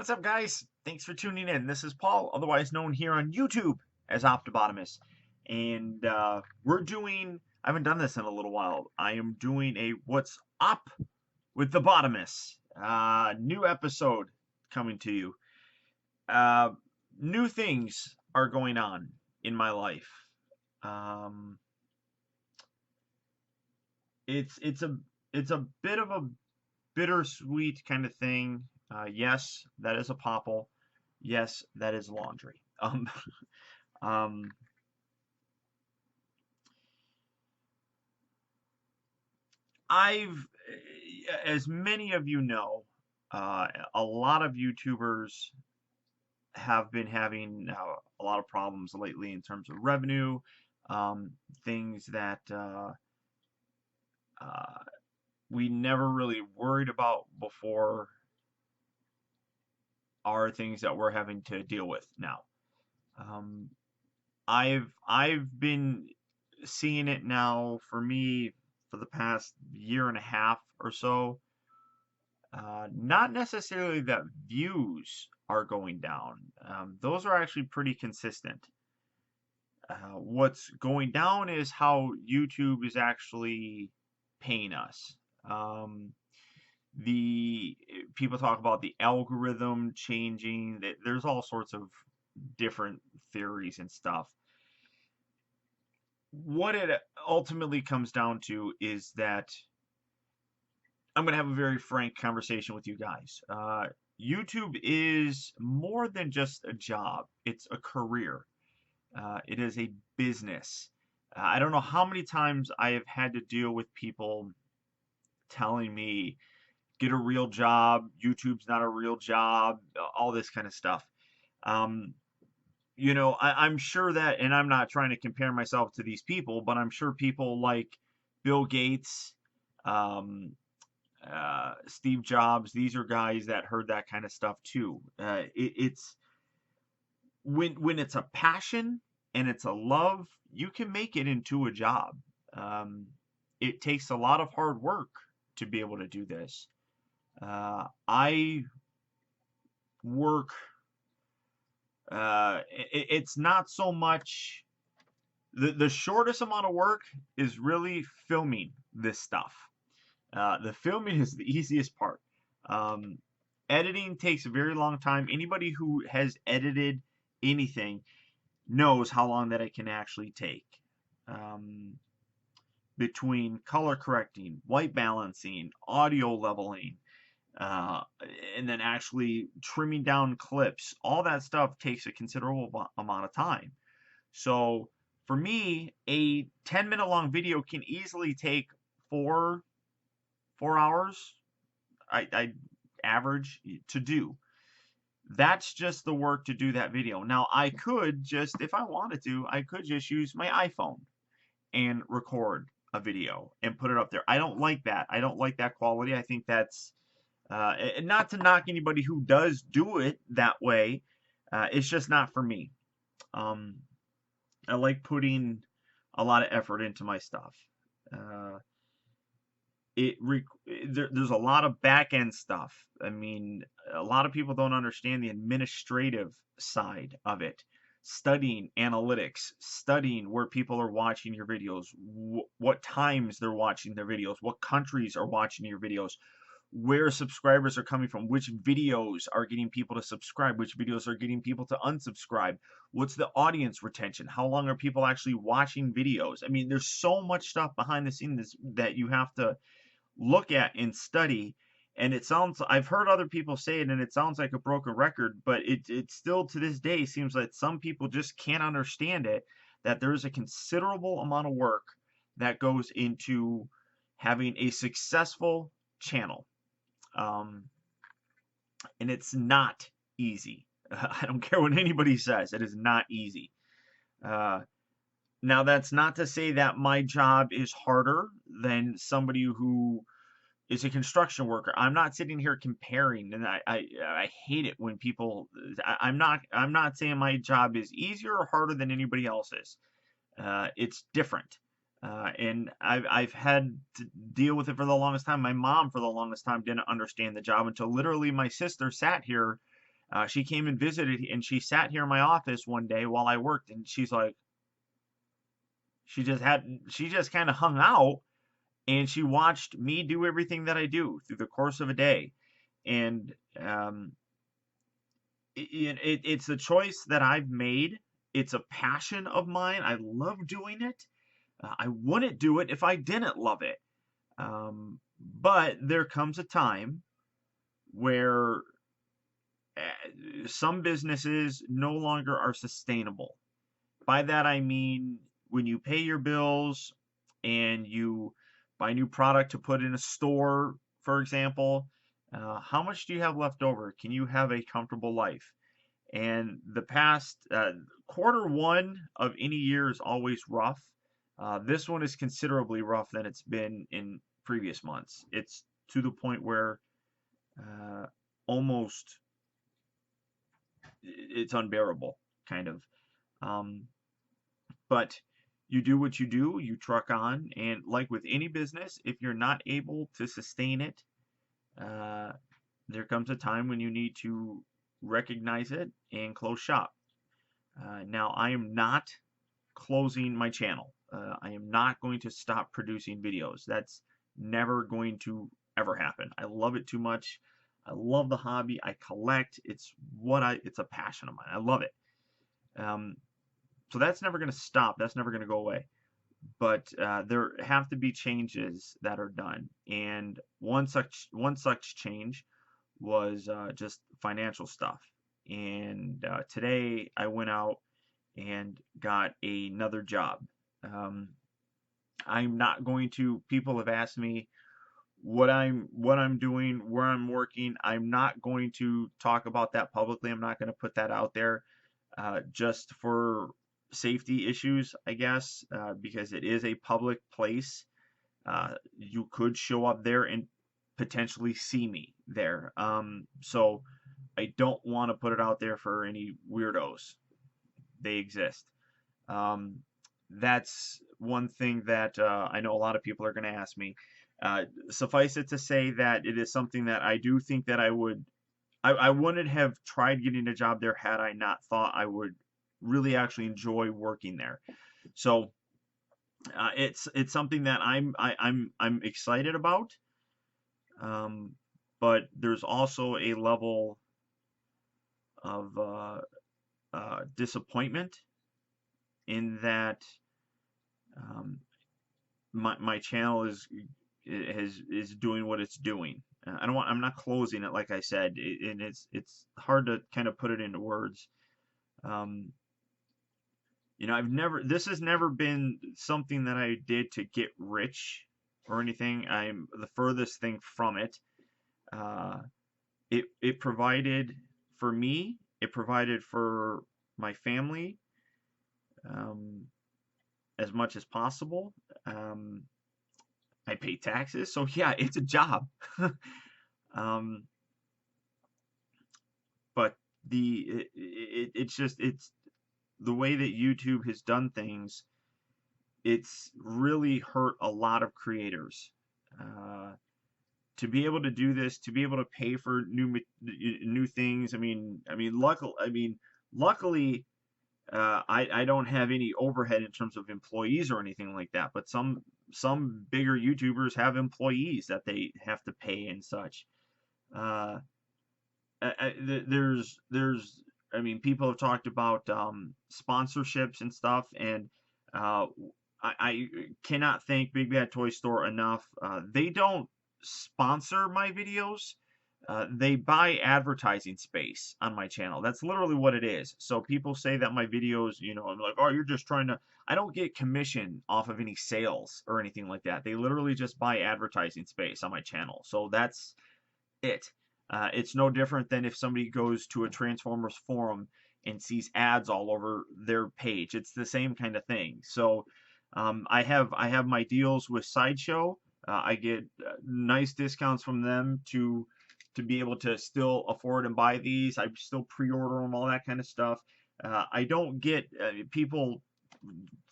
What's up, guys? Thanks for tuning in. This is Paul, otherwise known here on YouTube as Botimus. And I haven't done this in a little while. I am doing a What's Up with the Botimus. New episode coming to you. Uh, New things are going on in my life. Um, it's it's a bit of a bittersweet kind of thing. Yes, that is a popple. Yes, that is laundry. Um, as many of you know, a lot of YouTubers have been having a lot of problems lately in terms of revenue, um, things that uh, we never really worried about before are things that we're having to deal with now. Um, I've been seeing it now for me for the past year and a half or so. Not necessarily that views are going down. Those are actually pretty consistent. What's going down is how YouTube is actually paying us. Um, the People talk about the algorithm changing. There's all sorts of different theories and stuff. What it ultimately comes down to is that I'm going to have a very frank conversation with you guys. YouTube is more than just a job, it's a career, it is a business. I don't know how many times I have had to deal with people telling me, get a real job, YouTube's not a real job, all this kind of stuff. Um, I'm sure that, and I'm not trying to compare myself to these people, but I'm sure people like Bill Gates, um, Steve Jobs, these are guys that heard that kind of stuff too. It's when it's a passion and it's a love, you can make it into a job. Um, it takes a lot of hard work to be able to do this. I work. It's not so much the shortest amount of work is really filming this stuff. The filming is the easiest part. Um, Editing takes a very long time. Anybody who has edited anything knows how long that it can actually take. Um, Between color correcting, white balancing, audio leveling, uh, and then actually trimming down clips, all that stuff takes a considerable amount of time. So for me, a 10-minute long video can easily take four hours. I average to do. That's just the work to do that video. Now I could just, if I wanted to, I could just use my iPhone and record a video and put it up there. I don't like that. I don't like that quality. I think that's and not to knock anybody who does do it that way. It's just not for me. Um, I like putting a lot of effort into my stuff. Uh, there's a lot of back end stuff. I mean, a lot of people don't understand the administrative side of it. Studying analytics, studying where people are watching your videos, what times they're watching their videos, what countries are watching your videos, where subscribers are coming from, which videos are getting people to subscribe, which videos are getting people to unsubscribe, what's the audience retention, how long are people actually watching videos. I mean, there's so much stuff behind the scenes that you have to look at and study. And I've heard other people say it and it sounds like a broken record, but it still to this day seems like some people just can't understand it, that there's a considerable amount of work that goes into having a successful channel. Um, and it's not easy. I don't care what anybody says, it is not easy. Uh, Now, that's not to say that my job is harder than somebody who is a construction worker. I'm not sitting here comparing, and I hate it when people. I'm not saying my job is easier or harder than anybody else's. It's different, and I've had to deal with it for the longest time. My mom, for the longest time, didn't understand the job until literally my sister sat here. She came and visited, and she sat here in my office one day while I worked, and she's like, she just kind of hung out, and she watched me do everything that I do through the course of a day. And it's a choice that I've made. It's a passion of mine. I love doing it. I wouldn't do it if I didn't love it. But there comes a time where some businesses no longer are sustainable. By that I mean when you pay your bills and you buy new product to put in a store, for example, how much do you have left over? Can you have a comfortable life? And the past quarter one of any year is always rough. This one is considerably rough than it's been in previous months. It's to the point where almost it's unbearable, kind of. Um, but you do what you do, you truck on, and like with any business, if you're not able to sustain it, uh, there comes a time when you need to recognize it and close shop. Now, I am not closing my channel. I am not going to stop producing videos. That's never going to ever happen. I love it too much. I love the hobby. I collect. It's a passion of mine. I love it. Um, so that's never going to stop. That's never going to go away. But there have to be changes that are done. And one such change was just financial stuff. And today I went out and got another job. Um, I'm not going to. People have asked me what I'm doing, where I'm working. I'm not going to talk about that publicly. I'm not going to put that out there, just for safety issues, I guess, because it is a public place. You could show up there and potentially see me there. So I don't want to put it out there for any weirdos. They exist. Um, that's one thing that I know a lot of people are going to ask me. Suffice it to say that it is something that I do think that I wouldn't have tried getting a job there had I not thought I would really actually enjoy working there. So it's something that I'm excited about, um, but there's also a level of disappointment in that um, my channel is doing what it's doing. I'm not closing it like I said, and it's hard to kind of put it into words. Um, this has never been something that I did to get rich or anything. I'm the furthest thing from it. Uh, it provided for me. It provided for my family, um, as much as possible. I pay taxes, so yeah, it's a job. um, but it's the way that YouTube has done things. It's really hurt a lot of creators. Uh, to be able to do this, to be able to pay for new things. Luckily, I don't have any overhead in terms of employees or anything like that. But some bigger YouTubers have employees that they have to pay and such. Uh, people have talked about sponsorships and stuff, and uh, I cannot thank Big Bad Toy Store enough. They don't sponsor my videos. They buy advertising space on my channel. That's literally what it is. So people say that my videos, I'm like, oh, you're just trying to. I don't get commission off of any sales or anything like that. They literally just buy advertising space on my channel. So that's it. It's no different than if somebody goes to a Transformers forum and sees ads all over their page. It's the same kind of thing. So I have my deals with Sideshow. I get nice discounts from them to be able to still afford and buy these. I still pre-order them, all that kind of stuff. I don't get people.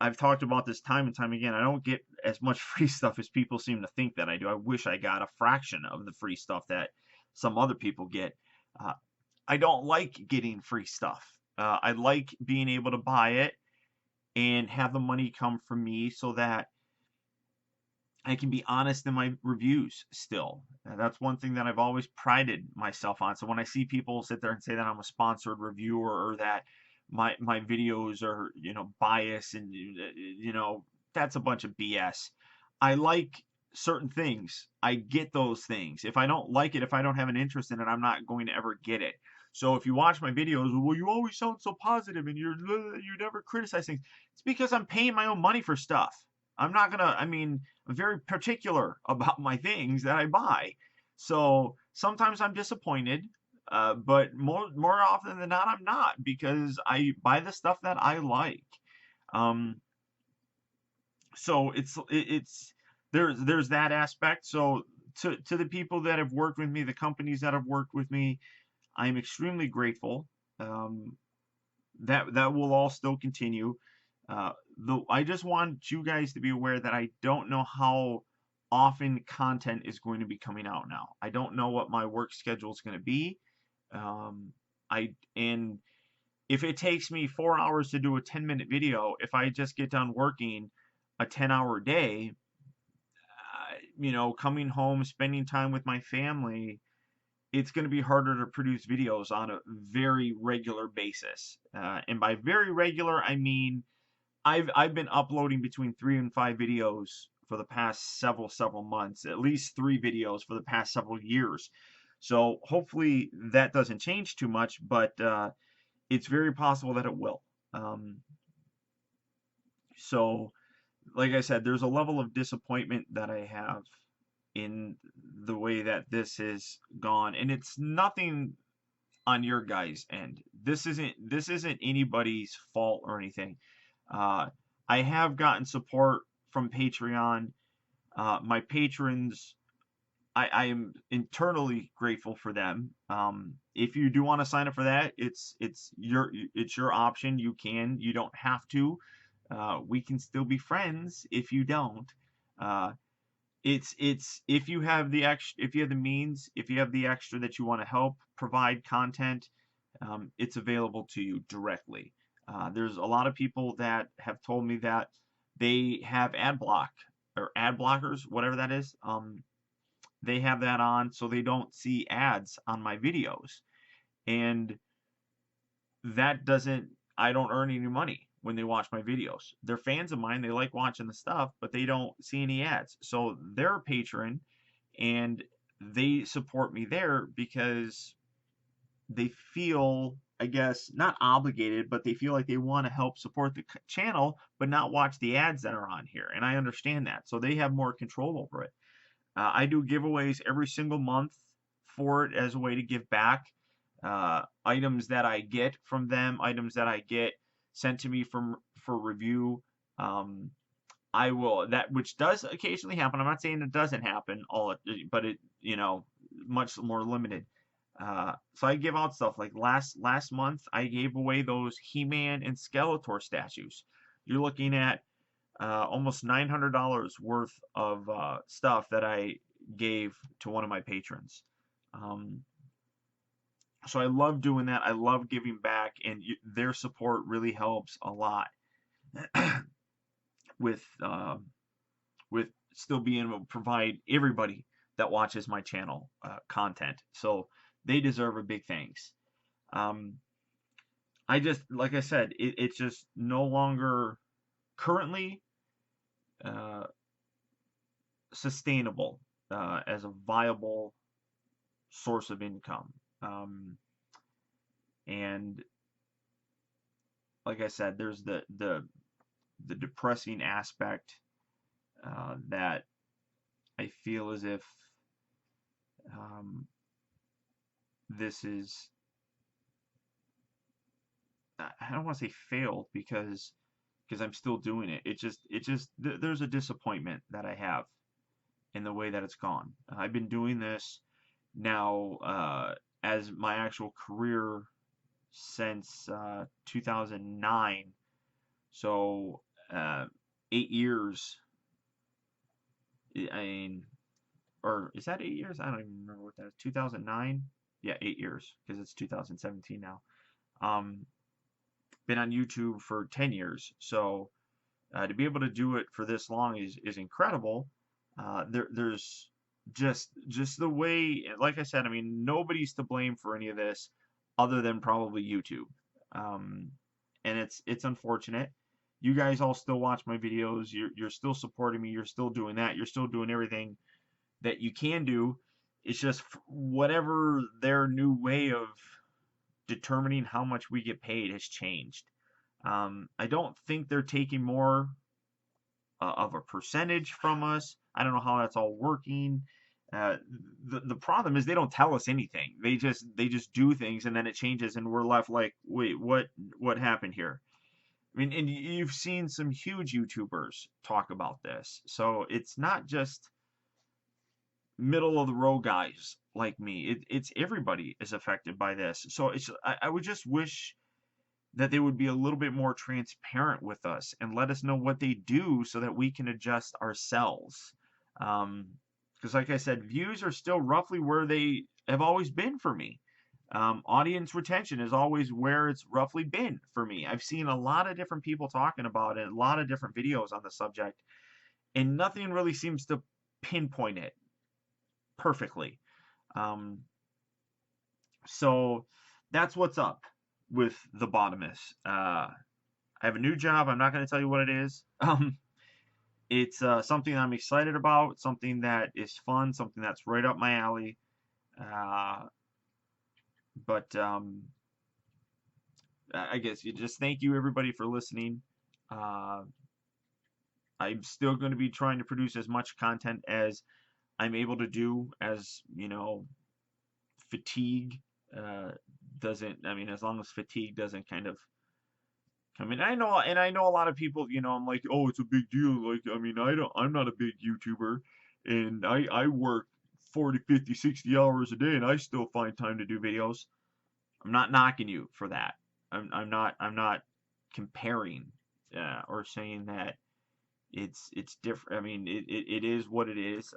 I've talked about this time and time again. I don't get as much free stuff as people seem to think that I do. I wish I got a fraction of the free stuff that some other people get. Uh, I don't like getting free stuff. I like being able to buy it and have the money come from me so that I can be honest in my reviews still. That's one thing that I've always prided myself on. So when I see people sit there and say that I'm a sponsored reviewer or that my videos are, biased and that's a bunch of BS. I like certain things. I get those things. If I don't like it, if I don't have an interest in it, I'm not going to ever get it. So if you watch my videos, well, you always sound so positive and you never criticize things. It's because I'm paying my own money for stuff. I'm not gonna, I mean, I'm very particular about my things that I buy. So sometimes I'm disappointed, but more often than not, I'm not because I buy the stuff that I like. Um, so it's there's that aspect. So to the people that have worked with me, the companies that have worked with me, I'm extremely grateful. Um, that will all still continue. Though I just want you guys to be aware that I don't know how often content is going to be coming out now. I don't know what my work schedule is going to be. Um, and if it takes me 4 hours to do a 10-minute video, if I just get done working a 10-hour day, coming home, spending time with my family, it's going to be harder to produce videos on a very regular basis. And by very regular, I mean I've been uploading between 3 and 5 videos for the past several months, at least 3 videos for the past several years. So hopefully that doesn't change too much, but it's very possible that it will. Um, so, like I said, there's a level of disappointment that I have in the way that this is gone, and it's nothing on your guys' end. This isn't anybody's fault or anything. Uh, I have gotten support from Patreon. My patrons, I am internally grateful for them. If you do want to sign up for that, it's your option. You don't have to. We can still be friends if you don't. Uh, it's if you have the extra, if you have the means, if you have the extra that you want to help provide content, it's available to you directly. There's a lot of people that have told me that they have ad block or ad blockers, whatever that is. They have that on so they don't see ads on my videos, and that doesn't I don't earn any money when they watch my videos. They're fans of mine, they like watching the stuff, but they don't see any ads. So they're a patron and they support me there because they feel, I guess, not obligated, but they feel like they want to help support the channel but not watch the ads that are on here. And I understand that. So they have more control over it. I do giveaways every single month for it as a way to give back. Items that I get from them, items that I get sent to me for review. Um, I will that which does occasionally happen. I'm not saying it doesn't happen but it much more limited. So I give out stuff like last month I gave away those He-Man and Skeletor statues. You're looking at almost $900 worth of stuff that I gave to one of my patrons. Um, so I love doing that. I love giving back, and their support really helps a lot with with still being able to provide everybody that watches my channel content. So they deserve a big thanks. Um, I just, like I said, it's just no longer currently uh, sustainable as a viable source of income. And like I said, there's the depressing aspect that I feel as if this is I don't want to say failed because I'm still doing it. There's a disappointment that I have in the way that it's gone. I've been doing this now as my actual career since 2009. So 8 years. I mean, or is that 8 years? I don't even remember what that is. 2009. Yeah, 8 years, because it's 2017 now. Um, been on YouTube for 10 years. So to be able to do it for this long is incredible. There's just the way, like I said, I mean, nobody's to blame for any of this other than probably YouTube. Um, and it's unfortunate. You guys all still watch my videos. You're still supporting me. You're still doing that. You're still doing everything that you can do. It's just whatever their new way of determining how much we get paid has changed. I don't think they're taking more of a percentage from us. I don't know how that's all working. Uh, the problem is they don't tell us anything. They just do things and then it changes and we're left like, wait, what happened here? I mean, and you've seen some huge YouTubers talk about this, so it's not just middle of the road guys like me. It's everybody is affected by this. So I would just wish that they would be a little bit more transparent with us and let us know what they do so that we can adjust ourselves. Because, like I said, views are still roughly where they have always been for me. Audience retention is always where it's roughly been for me. I've seen a lot of different people talking about it, a lot of different videos on the subject, and nothing really seems to pinpoint it perfectly. Um, so that's what's up with the Botimus. I have a new job. I'm not going to tell you what it is. It's something I'm excited about, something that is fun, something that's right up my alley. Uh, but I guess you just thank you everybody for listening. Uh, I'm still going to be trying to produce as much content as I'm able to do, as you know, fatigue uh, doesn't. I mean, as long as fatigue doesn't kind of come in. I know a lot of people. I'm like, oh, it's a big deal. Like, I mean, I'm not a big YouTuber, and I work 40, 50, 60 hours a day, and I still find time to do videos. I'm not knocking you for that. I'm not comparing or saying that it's different. I mean, it is what it is.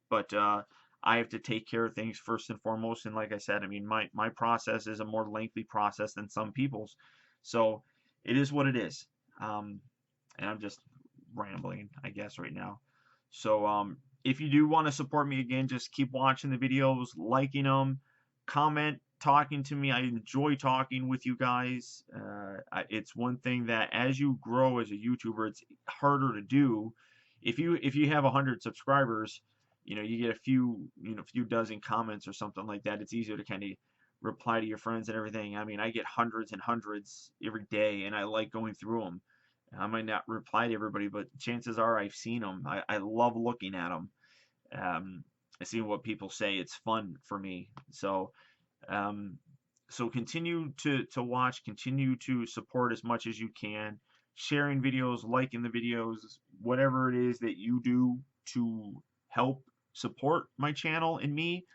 But I have to take care of things first and foremost. And like I said, I mean, my process is a more lengthy process than some people's. So it is what it is. Um, and I'm just rambling, I guess, right now. So if you do want to support me again, just keep watching the videos, liking them, comment, talking to me. I enjoy talking with you guys. It's one thing that as you grow as a YouTuber, it's harder to do. If you have 100 subscribers, you get a few dozen comments or something like that. It's easier to kind of reply to your friends and everything. I mean, I get hundreds and hundreds every day, and I like going through them. I might not reply to everybody, but chances are I've seen them. I love looking at them. I see what people say. It's fun for me. Um, so continue to watch, continue to support as much as you can, sharing videos, liking the videos, whatever it is that you do to help support my channel and me.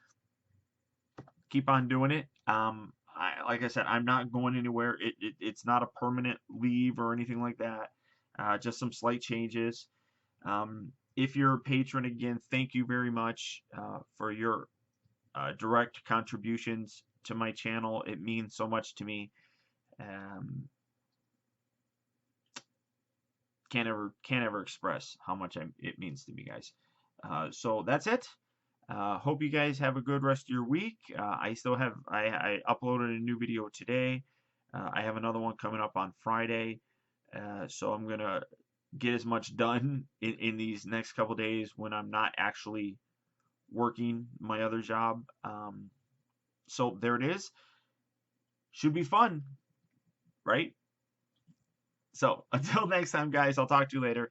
Keep on doing it. Like I said, I'm not going anywhere. It's not a permanent leave or anything like that. Just some slight changes. If you're a patron, again, thank you very much for your direct contributions to my channel. It means so much to me. Can't ever express how much it means to me, guys. So that's it. Hope you guys have a good rest of your week. I uploaded a new video today. I have another one coming up on Friday. So I'm gonna get as much done in these next couple days when I'm not actually working my other job. So there it is. Should be fun, right? So until next time, guys, I'll talk to you later.